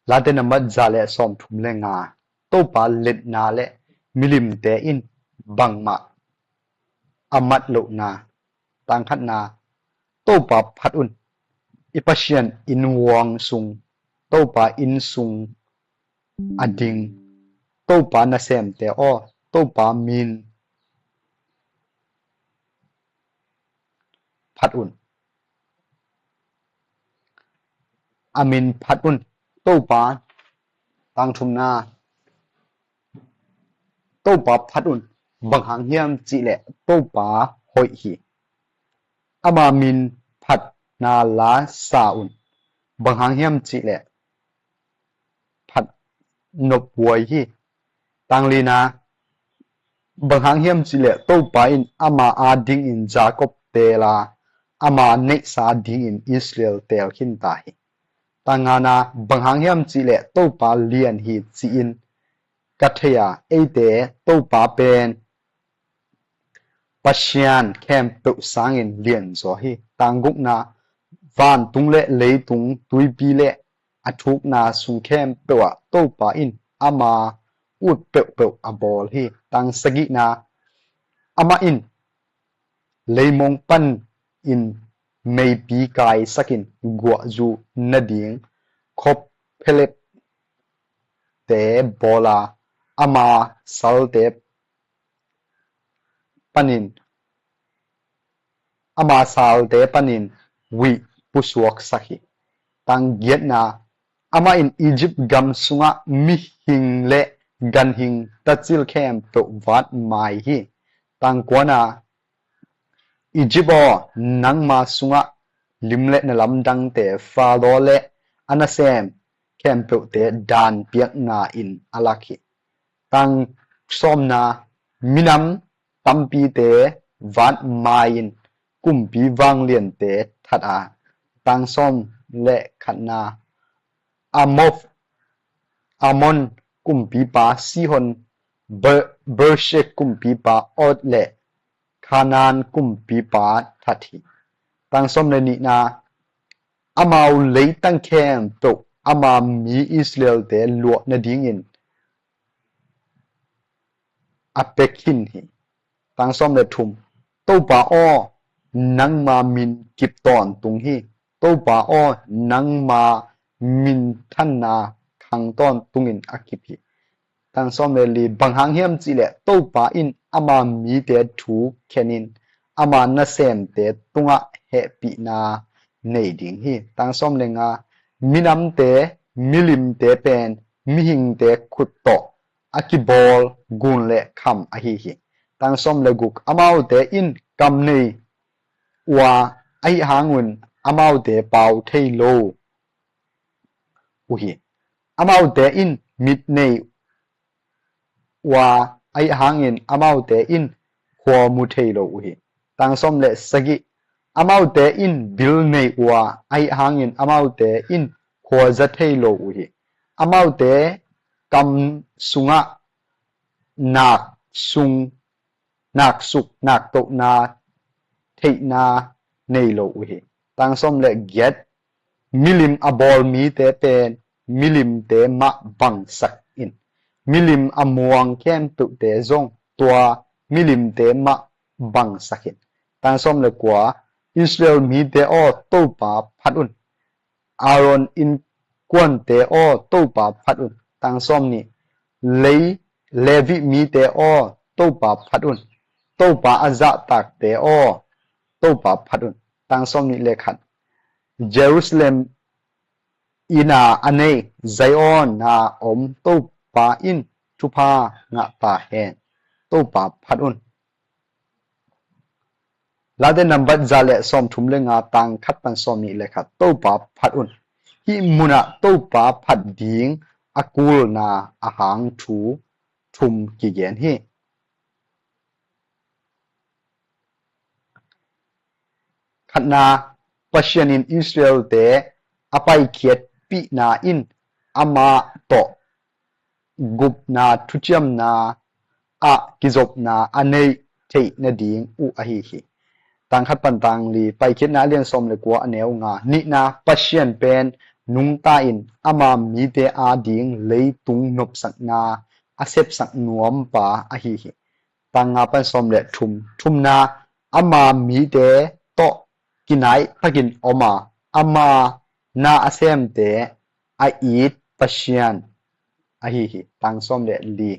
ลาเตนมัดจาเลสอมทุมเลงาโตปาเล็ดนาเลมิลิมเตอินบังมาอามัดโลนาตังขัดนาโตปาพัดอุนอิปัชยันอินวงซุงโตปาอินซุงอดิงโตปานาเซมเตอโตปามินพัดอุนอามินพัดอุนโตปาตังทุมนาโตปาพัดอุนบังหางเฮียมจิเลโตปาหอยฮีอามามินพัดนาลาซาอุนบังหางเฮียมจิเลพัดนบวอยฮีตังลีนาบังหางเฮียมจิเลโตปาอินอามาอาดิงอินจากอบเตลาอามาเนซาดิงอินอิสราเอลเตลขินตาฮีตังานาบังหางเฮียมจิเลโตปาเลียนฮีจีอินกัทยาเอเตโตปาเป็นปัชยานแคมตุสังอินเลียนโซฮีตังกุกนาวานตุงเลเลยตุงตุยปีเลอทุกนาสุงแคมเปวะโตปาอินอามาอุดเปวเปวอบอลฮีตังสกินาอามาอินเลยมงปันอินไม่ปีกายสักินกัวจูนดิงคบเพลปเตบอลาอามาสัลเตปันินอามาสัลเตปันินวิปุสวกสักิตังเกียรนาอามาอินอียิปต์กัมสุงะมิหิงเลกันหิงตัดซิลแคมเปวัดไมฮีตังกวนาอียิปต์นังมาสุงะลิมเลนลำดังเตฟาโดเลอานาเซมแคมเปเตดานเปียกนาอินอาลักิตังสอมนามินัมตัมปีเตวัดไมอินกุมปีวังเลียนเตทัดอาตังสอมเลขันนาอามอนกุมปีปาซีฮอนเบอร์เชกุมปีปาออดเลคานานกุมปีปาทัดทีตังสมเลนินาอามาอุเลตังแคมโตอามามีอิสราเอลเตลวนดิงอินอเปกินฮีตังสมเลทุมโตปาออนังมามินกิบตอนตุงฮีโตปาออนังมามินทันนาขังตอนตุงอินอากิพีตังสมเลลีบังหางเฮียมจิเลโตปาอินอามามีเตทูแคนินอามานาเซมเตตุงะเฮปีนาเนดิงฮีตังสมเลงามินัมเตมิลิมเตเป็นมิหิงเตขุดโตอากิบอลกุนเลคำอาฮีฮีตังสมเลกุกอามาอุเตอินกำเนว่าไอหางุนอามาอุเตเปาเทโลอุฮีอามาอุเตอินมิดเนว่าไอหางอินอามาอุเตอินหัวมุเทโลอุฮีตังสมเลสกิอามาอุเตอินบิลเนว่าไอหางอินอามาอุเตอินหัวจะเทโลอุฮีอามาอุเตกำสุงะนักสุงนักสุกนักโตนาเทนาเนโลอุฮีตังสมเลเกตมิลิมอบอลมีเตเป็นมิลิมเตมะบังสักอินมิลิมอมวงแคมตุเตซงตัวมิลิมเตมะบังสักอินตังสมเลกว่าอิสราเอลมีเตอโตปาพัดอุนอารอนอินกวนเตอโตปาพัดอุนตังสมนี่เลวิมีเตอโตปาพัดอุนโตปาอาซาตักเตอโตปาพัดอุนตังสมนี่เลขัดเยรูซาเล็มอินาอันเนไซออนนาอมโตปาอินทุพางะตาเฮนโตปาพัดอุนลาเดนัมบัดซาเลสอมทุมเลงาตังคัดปันสอมนี่เลขัดโตปาพัดอุนฮิมุนะโตปาพัดดิงอากูลนาอาหางทูทุมกิเกนฮีขัดนาปัชญานินอิสราเอลเตอภัยเขียดปีนาอินอามาโตกุบนาทุจยมนาอากิจบนาอันเนเทนดิงอุอาฮีฮีตังคัดปันตังลีไปคิดนาเลียนสมเลยกัวอันเนวงานินาปัชญานเป็น นุงตาอินอามามีเตอาดิงเลยตุงนบสักนาอาเซบสักนวมปาอาหิหิตังงาปันสมเลทุมนาอามามีเตโตกินไอพักินอมาอามานาอาเซมเตอาอีดปัชยันอาหิหิตังสมเลลี